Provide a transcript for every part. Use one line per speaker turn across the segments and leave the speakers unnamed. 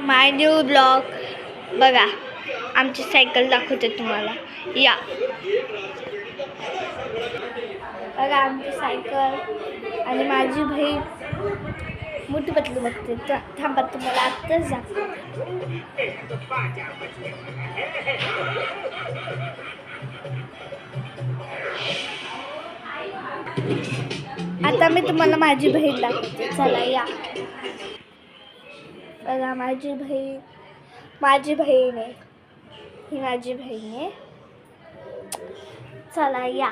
माय new blog. बघा आमची cycle दाखवते तुम्हाला. या बघा आमची सायकल आणि माझी बहीण मोठी पतलू बघते. थांबा तुम्हाला आत्ताच दाखवते. आता मी तुम्हाला माझी बहीण दाखवते. चला या. बघा माझी बहीण आहे. ही माझी बहीण आहे. चला या.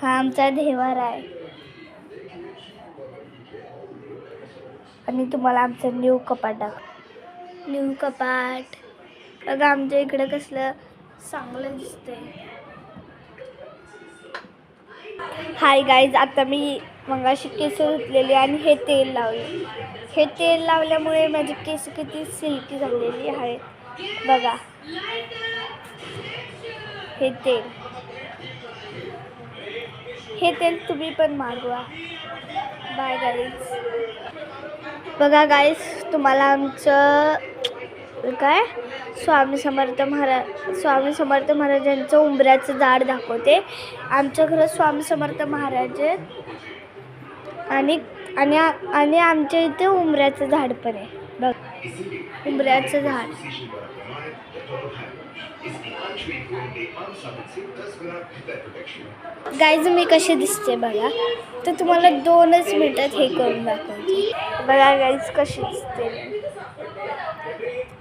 हा आमचा देवार आहे आणि तुम्हाला आमचं न्यू कपाट दाखव. न्यू कपाट बघा आमच्या इकडे कसलं चांगलं दिसतंय. हाय गाईज, आता मी मगाशी केस धुतलेली आणि हे तेल लावले. हे तेल लावल्यामुळे माझी केस किती सिल्की झालेली आहे. बघा हे तेल तुम्ही पण मागवा. Bye guys. बघा गाईज तुम्हाला आमचं काय स्वामी समर्थ महाराजांचं उंबऱ्याचं झाड दाखवते. आमच्या घरात स्वामी समर्थ महाराज आणि आणि आणि आमच्या इथे उंबऱ्याचं झाड पण आहे. बघ उंबऱ्याचं झाड. गाईज मी कशी दिसते बघा. तर तुम्हाला 2च मिनिटात हे करून दाखवते. बघा गाईज कशी दिसते.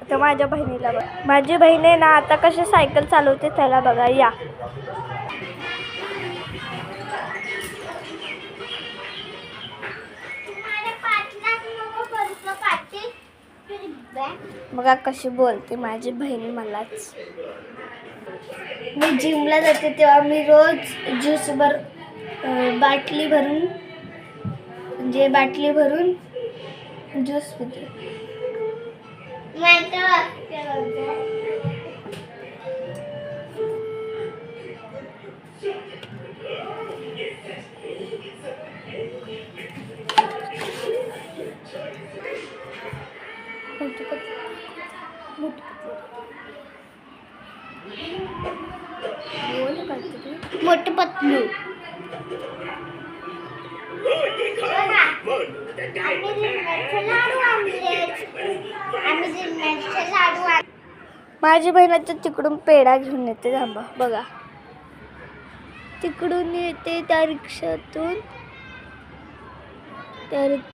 आता माझ्या बहिणीला बघ. माझी बहीण आहे ना आता कशी सायकल चालवते त्याला बघा. या बघा कशी बोलते माझी बहीण मलाच. मी जिमला जाते तेव्हा मी रोज बाटली भरून ज्यूस पिते. मोठे पतलू. माझी बहीण आता तिकडून पेढा घेऊन येते. थांबा बघा तिकडून येते त्या रिक्षातून.